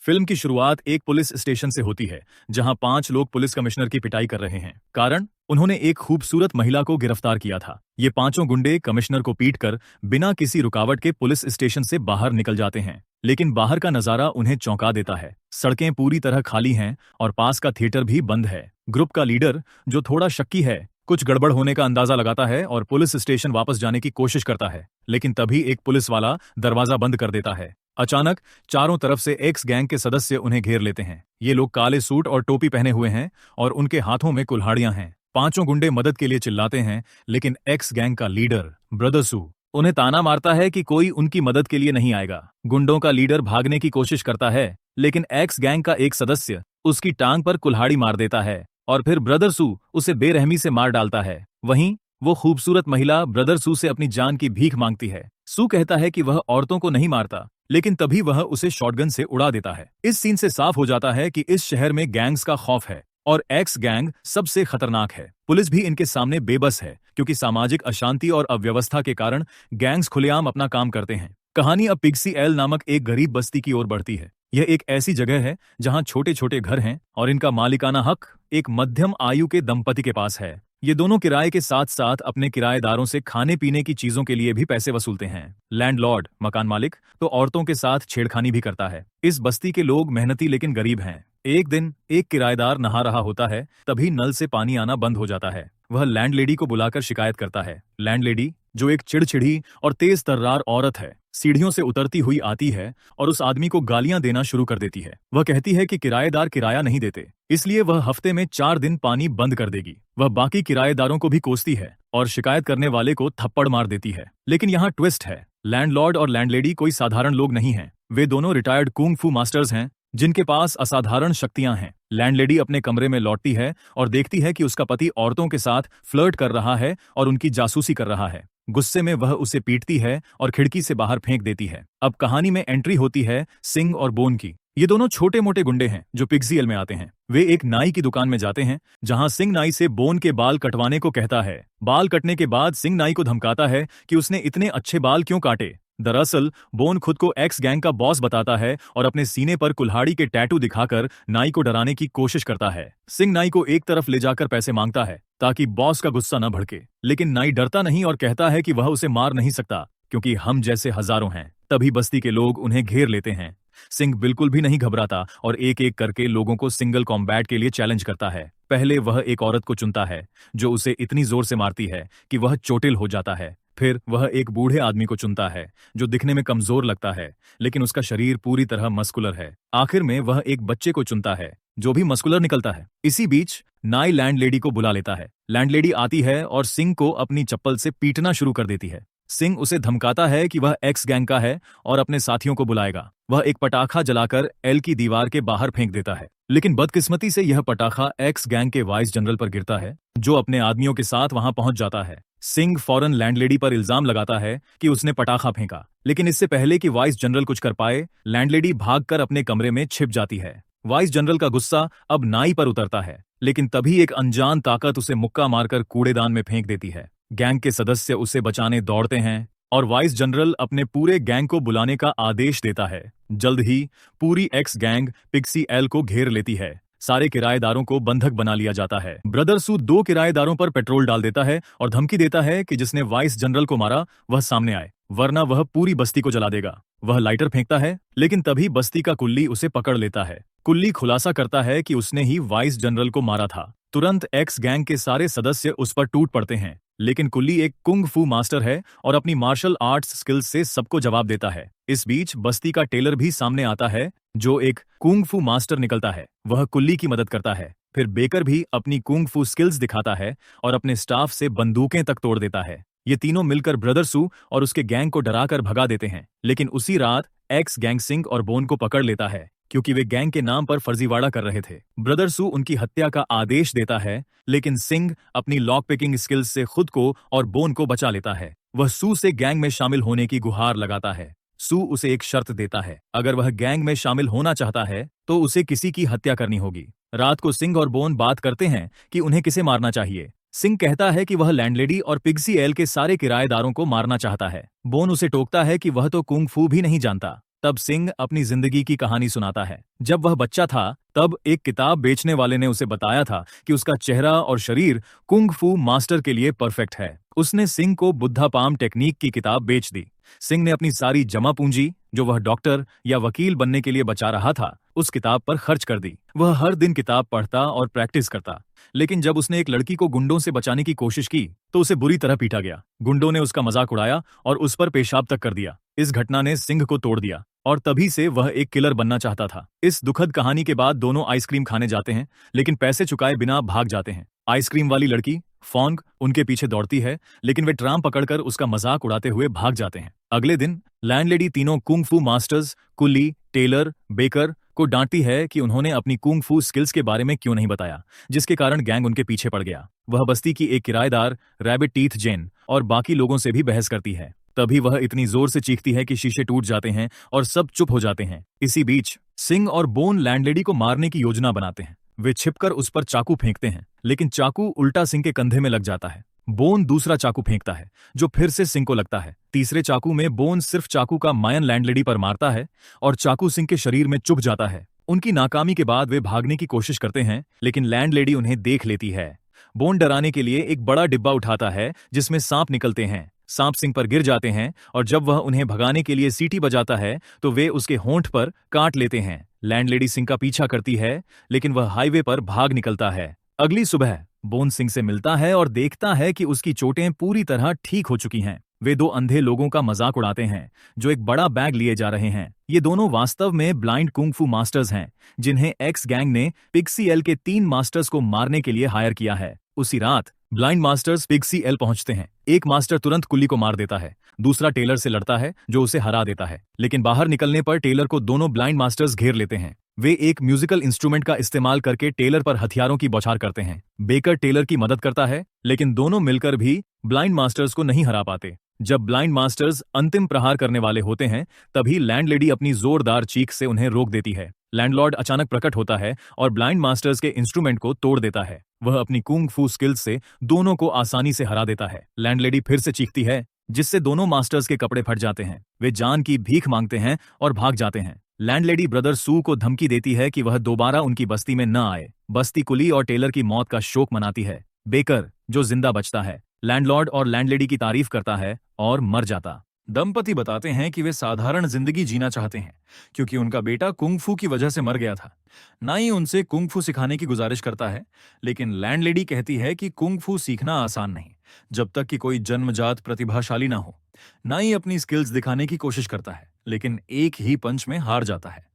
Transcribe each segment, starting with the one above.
Film की शुरुआत एक पुलिस स्टेशन से होती है जहां 5 लोग पुलिस कमिश्नर की पिटाई कर रहे हैं। कारण उन्होंने एक खूबसूरत महिला को गिरफ्तार किया था। ये पांचों गुंडे कमिश्नर को पीटकर बिना किसी रुकावट के पुलिस स्टेशन से बाहर निकल जाते हैं। लेकिन बाहर का नजारा उन्हें चौंका देता है। सड़कें पूरी तरह खाली हैं और पास का थिएटर भी बंद है। ग्रुप का लीडर, जो थोड़ा शक्की है, कुछ गड़बड़ होने का अंदाजा लगाता है और पुलिस स्टेशन वापस जाने की कोशिश करता है। लेकिन तभी एक पुलिस वाला दरवाजा बंद कर देता है। अचानक चारों तरफ से एक्स गैंग के सदस्य उन्हें घेर लेते हैं। ये लोग काले सूट और टोपी पहने हुए हैं और उनके हाथों में कुल्हाड़ियां हैं। पांचों गुंडे मदद के लिए चिल्लाते हैं, लेकिन एक्स गैंग का लीडर ब्रदर सू उन्हें ताना मारता है कि कोई उनकी मदद के लिए नहीं आएगा। गुंडों का लीडर भागने की कोशिश करता है, लेकिन एक्स गैंग का एक सदस्य उसकी टांग पर कुल्हाड़ी मार देता है और फिर ब्रदर सू उसे बेरहमी से मार डालता है। वहीं वो खूबसूरत महिला ब्रदर सू से अपनी जान की भीख मांगती है। सू कहता है कि वह औरतों को नहीं मारता, लेकिन तभी वह उसे शॉटगन से उड़ा देता है। इस सीन से साफ हो जाता है कि इस शहर में गैंग्स का खौफ है और एक्स गैंग सबसे खतरनाक है। पुलिस भी इनके सामने बेबस है, क्योंकि सामाजिक अशांति और अव्यवस्था के कारण गैंग्स खुलेआम अपना काम करते हैं। कहानी अब पिक्सी एल नामक एक गरीब बस्ती की ओर बढ़ती है। यह एक ऐसी जगह है जहां छोटे छोटे घर हैं और इनका मालिकाना हक एक मध्यम आयु के दंपति के पास है। ये दोनों किराए के साथ साथ अपने किराएदारों से खाने पीने की चीजों के लिए भी पैसे वसूलते हैं। लैंडलॉर्ड, मकान मालिक, तो औरतों के साथ छेड़खानी भी करता है। इस बस्ती के लोग मेहनती लेकिन गरीब हैं। एक दिन एक किराएदार नहा रहा होता है, तभी नल से पानी आना बंद हो जाता है। वह लैंडलेडी को बुलाकर शिकायत करता है। लैंडलेडी, जो एक चिड़चिड़ी और तेज तर्रार औरत है, सीढ़ियों से उतरती हुई आती है और उस आदमी को गालियां देना शुरू कर देती है। वह कहती है कि किराएदार किराया नहीं देते, इसलिए वह हफ्ते में 4 दिन पानी बंद कर देगी। वह बाकी किराएदारों को भी कोसती है और शिकायत करने वाले को थप्पड़ मार देती है। लेकिन यहाँ ट्विस्ट है, लैंडलॉर्ड और लैंडलेडी कोई साधारण लोग नहीं हैं। वे दोनों रिटायर्ड कुंग फू मास्टर्स हैं, जिनके पास असाधारण शक्तियां हैं। लैंडलेडी अपने कमरे में लौटती है और देखती है कि उसका पति औरतों के साथ फ्लर्ट कर रहा है और उनकी जासूसी कर रहा है। गुस्से में वह उसे पीटती है और खिड़की से बाहर फेंक देती है। अब कहानी में एंट्री होती है सिंग और बोन की। ये दोनों छोटे मोटे गुंडे हैं जो पिक्सीएल में आते हैं। वे एक नाई की दुकान में जाते हैं, जहां सिंग नाई से बोन के बाल कटवाने को कहता है। बाल कटने के बाद सिंग नाई को धमकाता है कि उसने इतने अच्छे बाल क्यों काटे। दरअसल बोन खुद को एक्स गैंग का बॉस बताता है और अपने सीने पर कुल्हाड़ी के टैटू दिखाकर नाई को डराने की कोशिश करता है। सिंग नाई को एक तरफ ले जाकर पैसे मांगता है ताकि बॉस का गुस्सा न भड़के, लेकिन नाई डरता नहीं और कहता है कि वह उसे मार नहीं सकता, क्योंकि हम जैसे हजारों हैं। तभी बस्ती के लोग उन्हें घेर लेते हैं। सिंह बिल्कुल भी नहीं घबराता और एक एक करके लोगों को सिंगल कॉम्बैट के लिए चैलेंज करता है। पहले वह एक औरत को चुनता है जो उसे इतनी जोर से मारती है कि वह चोटिल हो जाता है। फिर वह एक बूढ़े आदमी को चुनता है जो दिखने में कमजोर लगता है, लेकिन उसका शरीर पूरी तरह मस्कुलर है। आखिर में वह एक बच्चे को चुनता है जो भी मस्कुलर निकलता है। इसी बीच नाई लैंडलेडी को बुला लेता है। लैंडलेडी आती है और सिंह को अपनी चप्पल से पीटना शुरू कर देती है। सिंह उसे धमकाता है कि वह एक्स गैंग का है और अपने साथियों को बुलाएगा। वह एक पटाखा जलाकर एल की दीवार के बाहर फेंक देता है, लेकिन बदकिस्मती से यह पटाखा एक्स गैंग के वाइस जनरल पर गिरता है, जो अपने आदमियों के साथ वहां पहुंच जाता है। सिंह फौरन लैंडलेडी पर इल्जाम लगाता है कि उसने पटाखा फेंका, लेकिन इससे पहले कि वाइस जनरल कुछ कर पाए, लैंडलेडी भागकर अपने कमरे में छिप जाती है। वाइस जनरल का गुस्सा अब नाई पर उतरता है, लेकिन तभी एक अनजान ताकत उसे मुक्का मारकर कूड़ेदान में फेंक देती है। गैंग के सदस्य उसे बचाने दौड़ते हैं और वाइस जनरल अपने पूरे गैंग को बुलाने का आदेश देता है। जल्द ही पूरी एक्स गैंग पिक्सी एल को घेर लेती है। सारे किराएदारों को बंधक बना लिया जाता है। ब्रदर सू 2 किराएदारों पर पेट्रोल डाल देता है और धमकी देता है कि जिसने वाइस जनरल को मारा वह सामने आए, वरना वह पूरी बस्ती को जला देगा। वह लाइटर फेंकता है, लेकिन तभी बस्ती का कुल्ली उसे पकड़ लेता है। कुल्ली खुलासा करता है कि उसने ही वाइस जनरल को मारा था। तुरंत एक्स गैंग के सारे सदस्य उस पर टूट पड़ते हैं, लेकिन कुल्ली एक कुंग फू मास्टर है और अपनी मार्शल आर्ट्स स्किल्स से सबको जवाब देता है। इस बीच बस्ती का टेलर भी सामने आता है, जो एक कुंग फू मास्टर निकलता है। वह कुल्ली की मदद करता है। फिर बेकर भी अपनी कुंग फू स्किल्स दिखाता है और अपने स्टाफ से बंदूकें तक तोड़ देता है। ये तीनों मिलकर ब्रदर सू और उसके गैंग को डराकर भगा देते हैं, लेकिन उसी रात एक्स गैंग सिंह और बोन को पकड़ लेता है, क्योंकि वे गैंग के नाम पर फर्जीवाड़ा कर रहे थे। ब्रदर सू उनकी हत्या का आदेश देता है, लेकिन सिंह अपनी लॉक पिकिंग स्किल्स से खुद को और बोन को बचा लेता है। वह सू से गैंग में शामिल होने की गुहार लगाता है। सू उसे एक शर्त देता है, अगर वह गैंग में शामिल होना चाहता है तो उसे किसी की हत्या करनी होगी। रात को सिंह और बोन बात करते हैं कि उन्हें किसे मारना चाहिए। सिंह कहता है कि वह लैंडलेडी और पिक्सी एल के सारे किराएदारों को मारना चाहता है। बोन उसे टोकता है कि वह तो कुंग फू भी नहीं जानता। तब सिंह अपनी जिंदगी की कहानी सुनाता है। जब वह बच्चा था तब एक किताब बेचने वाले ने उसे बताया था कि उसका चेहरा और शरीर कुंग फू मास्टर के लिए परफेक्ट है। उसने सिंह को बुद्धा पाम टेक्निक की किताब बेच दी। सिंह ने अपनी सारी जमा पूंजी, जो वह डॉक्टर या वकील बनने के लिए बचा रहा था, उस किताब पर खर्च कर दी। वह हर दिन किताब पढ़ता और प्रैक्टिस करता। लेकिन जब उसने एक लड़की को गुंडों से बचाने की कोशिश की तो उसे बुरी तरह पीटा गया। गुंडों ने उसका मजाक उड़ाया और उस पर पेशाब तक कर दिया। इस घटना ने सिंह को तोड़ दिया और तभी से वह एक किलर बनना चाहता था। इस दुखद कहानी के बाद दोनों आइसक्रीम खाने जाते हैं, लेकिन पैसे चुकाए बिना भाग जाते हैं। आइसक्रीम वाली लड़की फॉन्ग उनके पीछे दौड़ती है, लेकिन वे ट्राम पकड़कर उसका मजाक उड़ाते हुए भाग जाते हैं। अगले दिन लैंडलेडी तीनों कुंग फू मास्टर्स, कुली, टेलर, बेकर को डांटती है कि उन्होंने अपनी कुंग फू स्किल्स के बारे में क्यों नहीं बताया, जिसके कारण गैंग उनके पीछे पड़ गया। वह बस्ती की एक किराएदार रैबिट टीथ जेन और बाकी लोगों से भी बहस करती है। तभी वह इतनी जोर से चीखती है कि शीशे टूट जाते हैं और सब चुप हो जाते हैं। इसी बीच सिंह और बोन लैंडलेडी को मारने की योजना बनाते हैं। वे छिपकर उस पर चाकू फेंकते हैं, लेकिन चाकू उल्टा सिंह के कंधे में लग जाता है। बोन दूसरा चाकू फेंकता है, जो फिर से सिंह को लगता है। तीसरे चाकू में बोन सिर्फ चाकू का मायन लैंडलेडी पर मारता है और चाकू सिंह के शरीर में चुभ जाता है। उनकी नाकामी के बाद वे भागने की कोशिश करते हैं, लेकिन लैंडलेडी उन्हें देख लेती है। बोन डराने के लिए एक बड़ा डिब्बा उठाता है जिसमें सांप निकलते हैं। सांप सिंह पर गिर जाते हैं और जब वह उन्हें भगाने के लिए सीटी बजाता है तो वे उसके होंठ पर काट लेते हैं। लैंडलेडी सिंह का पीछा करती है, लेकिन वह हाईवे पर भाग निकलता है। अगली सुबह बोन सिंह से मिलता है और देखता है कि उसकी चोटें पूरी तरह ठीक हो चुकी हैं। वे दो अंधे लोगों का मजाक उड़ाते हैं जो एक बड़ा बैग लिए जा रहे हैं। ये दोनों वास्तव में ब्लाइंड कुंग फू मास्टर्स हैं, जिन्हें एक्स गैंग ने पिक्सी एल के 3 मास्टर्स को मारने के लिए हायर किया है। उसी रात ब्लाइंड मास्टर्स पिक्सी एल पहुंचते हैं। एक मास्टर तुरंत कुली को मार देता है, दूसरा टेलर से लड़ता है जो उसे हरा देता है। लेकिन बाहर निकलने पर टेलर को दोनों ब्लाइंड मास्टर्स घेर लेते हैं। वे एक म्यूजिकल इंस्ट्रूमेंट का इस्तेमाल करके टेलर पर हथियारों की बौछार करते हैं। बेकर टेलर की मदद करता है, लेकिन दोनों मिलकर भी ब्लाइंड मास्टर्स को नहीं हरा पाते। जब ब्लाइंड मास्टर्स अंतिम प्रहार करने वाले होते हैं, तभी लैंडलेडी अपनी जोरदार चीख से उन्हें रोक देती है। लैंडलॉर्ड अचानक प्रकट होता है और ब्लाइंड मास्टर्स के इंस्ट्रूमेंट को तोड़ देता है। वह अपनी कुंग फू स्किल्स से दोनों को आसानी से हरा देता है। लैंडलेडी फिर से चीखती है, जिससे दोनों मास्टर्स के कपड़े फट जाते हैं। वे जान की भीख मांगते हैं और भाग जाते हैं। लैंडलेडी ब्रदर सू को धमकी देती है कि वह दोबारा उनकी बस्ती में न आए। बस्ती कुली और टेलर की मौत का शोक मनाती है। बेकर, जो जिंदा बचता है, लैंडलॉर्ड और लैंडलेडी की तारीफ करता है और मर जाता। दंपति बताते हैं कि वे साधारण जिंदगी जीना चाहते हैं क्योंकि उनका बेटा कुंग फू की वजह से मर गया था। नाई उनसे कुंग फू सिखाने की गुजारिश करता है, लेकिन लैंडलेडी कहती है कि कुंग फू सीखना आसान नहीं जब तक कि कोई जन्मजात प्रतिभाशाली ना हो। नाई अपनी स्किल्स दिखाने की कोशिश करता है, लेकिन एक ही पंच में हार जाता है।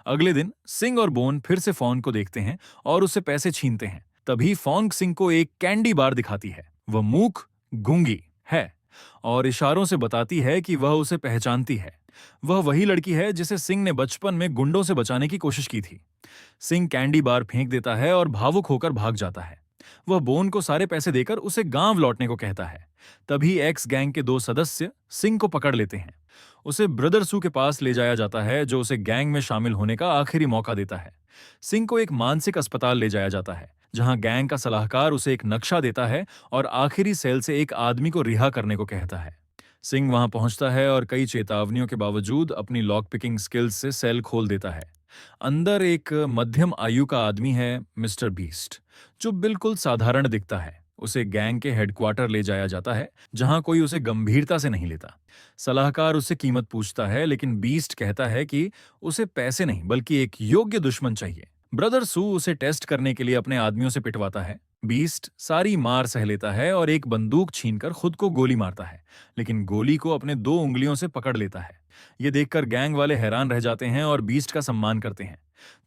अगले दिन सिंह और बोन फिर से फॉन्ग को देखते हैं और उससे पैसे छीनते हैं। तभी फॉन्ग सिंह को एक कैंडी बार दिखाती है। वह मूक गूंगी है और इशारों से बताती है कि वह उसे पहचानती है। वह वही लड़की है जिसे सिंह ने बचपन में गुंडों से बचाने की कोशिश की थी। सिंह कैंडी बार फेंक देता है और भावुक होकर भाग जाता है। वह बोन को सारे पैसे देकर उसे गांव लौटने को कहता है। तभी एक्स गैंग के 2 सदस्य सिंह को पकड़ लेते हैं। उसे ब्रदर सू के पास ले जाया जाता है, जो उसे गैंग में शामिल होने का आखिरी मौका देता है। सिंह को एक मानसिक अस्पताल ले जाया जाता है, जहां गैंग का सलाहकार उसे एक नक्शा देता है और आखिरी सेल से एक आदमी को रिहा करने को कहता है। सिंह वहां पहुंचता है और कई चेतावनियों के बावजूद अपनी लॉक पिकिंग स्किल्स से सेल खोल देता है। अंदर एक मध्यम आयु का आदमी है, मिस्टर बीस्ट, जो बिल्कुल साधारण दिखता है। उसे गैंग के हेडक्वार्टर ले जाया जाता है, जहां कोई उसे गंभीरता से नहीं लेता। सलाहकार उससे कीमत पूछता है, लेकिन बीस्ट कहता है कि उसे पैसे नहीं बल्कि एक योग्य दुश्मन चाहिए। ब्रदर सू उसे टेस्ट करने के लिए अपने आदमियों से पिटवाता है। बीस्ट सारी मार सह लेता है और एक बंदूक छीनकर खुद को गोली मारता है, लेकिन गोली को अपने 2 उंगलियों से पकड़ लेता है। ये देखकर गैंग वाले हैरान रह जाते हैं और बीस्ट का सम्मान करते हैं।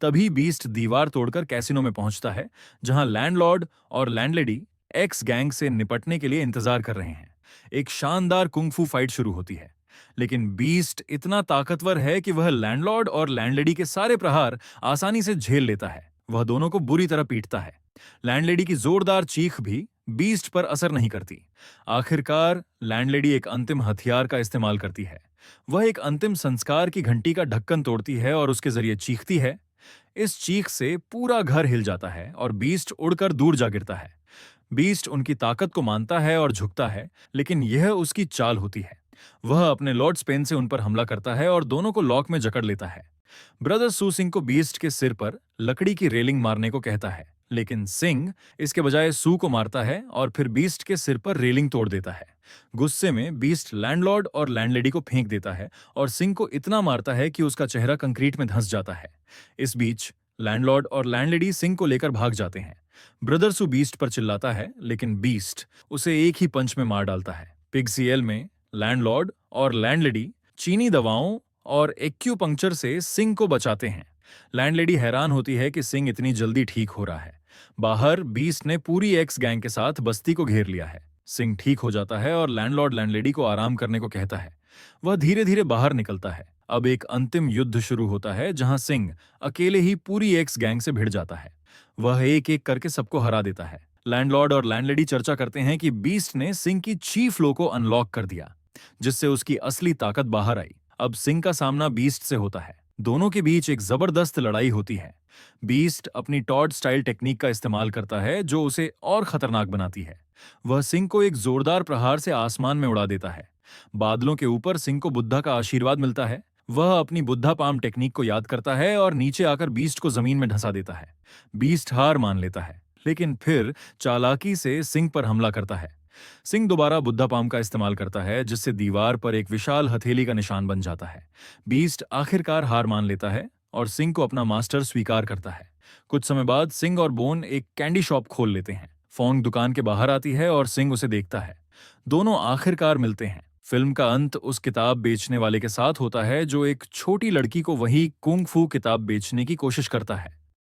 तभी बीस्ट दीवार तोड़कर कैसीनो में पहुंचता है, जहां लैंडलॉर्ड और लैंडलेडी एक्स गैंग से निपटने के लिए इंतजार कर रहे हैं। एक शानदार कुंग-फू फाइट शुरू होती है, लेकिन बीस्ट इतना ताकतवर है कि वह लैंडलॉर्ड और लैंडलेडी के सारे प्रहार आसानी से झेल लेता है। वह दोनों को बुरी तरह पीटता है। लैंडलेडी की जोरदार चीख भी बीस्ट पर असर नहीं करती। आखिरकार लैंडलेडी एक अंतिम हथियार का इस्तेमाल करती है। वह एक अंतिम संस्कार की घंटी का ढक्कन तोड़ती है और उसके जरिए चीखती है। इस चीख से पूरा घर हिल जाता है और बीस्ट उड़कर दूर जा गिरता है। बीस्ट उनकी ताकत को मानता है और झुकता है, लेकिन यह उसकी चाल होती है। वह अपने लॉर्ड स्पेन से उन पर हमला करता है और दोनों को लॉक में जकड़ लेता है। ब्रदर सू सिंह को बीस्ट के सिर पर लकड़ी की रेलिंग मारने को कहता है, लेकिन सिंह इसके बजाय सू को मारता है और फिर बीस्ट के सिर पर रेलिंग तोड़ देता है। गुस्से में बीस्ट लैंडलॉर्ड और लैंडलेडी को फेंक देता है और सिंह को इतना मारता है कि उसका चेहरा कंक्रीट में धंस जाता है। इस बीच लैंडलॉर्ड और लैंडलेडी सिंह को लेकर भाग जाते हैं। ब्रदर सू बीस्ट पर चिल्लाता है, लेकिन बीस्ट उसे एक ही पंच में मार डालता है। पिग्सीएल में लैंडलॉर्ड और लैंडलेडी चीनी दवाओं और एक्यूपंक्चर से सिंह को बचाते हैं। लैंडलेडी हैरान होती है कि सिंह इतनी जल्दी ठीक हो रहा है। बाहर बीस्ट ने पूरी एक्स गैंग के साथ बस्ती को घेर लिया है। सिंह ठीक हो जाता है और लैंडलॉर्ड लैंडलेडी को आराम करने को कहता है। वह धीरे धीरे बाहर निकलता है। अब एक अंतिम युद्ध शुरू होता है जहां सिंह अकेले ही पूरी एक्स गैंग से भिड़ जाता है। वह एक एक करके सबको हरा देता है। लैंडलॉर्ड और लैंडलेडी चर्चा करते हैं कि बीस्ट ने सिंह की चीफ लो को अनलॉक कर दिया, जिससे उसकी असली ताकत बाहर आई। अब सिंह का सामना बीस्ट से होता है। दोनों के बीच एक जबरदस्त लड़ाई होती है। बीस्ट अपनी टॉड स्टाइल टेक्निक का इस्तेमाल करता है जो उसे और खतरनाक बनाती है। वह सिंह को एक जोरदार प्रहार से आसमान में उड़ा देता है। बादलों के ऊपर सिंह को बुद्धा का आशीर्वाद मिलता है। वह अपनी बुद्धा पाम टेक्निक को याद करता है और नीचे आकर बीस्ट को जमीन में धंसा देता है। बीस्ट हार मान लेता है, लेकिन फिर चालाकी से सिंह पर हमला करता है। सिंह दोबारा बुद्धा पाम का इस्तेमाल करता है, जिससे दीवार पर एक विशाल हथेली का निशान बन जाता है। बीस्ट आखिरकार हार मान लेता है और सिंह को अपना मास्टर स्वीकार करता है। कुछ समय बाद सिंह और बोन एक कैंडी शॉप खोल लेते हैं। फोंग दुकान के बाहर आती है और सिंह उसे देखता है। दोनों आखिरकार मिलते हैं। फिल्म का अंत उस किताब बेचने वाले के साथ होता है जो एक छोटी लड़की को वही कुंग फू किताब बेचने की कोशिश करता है।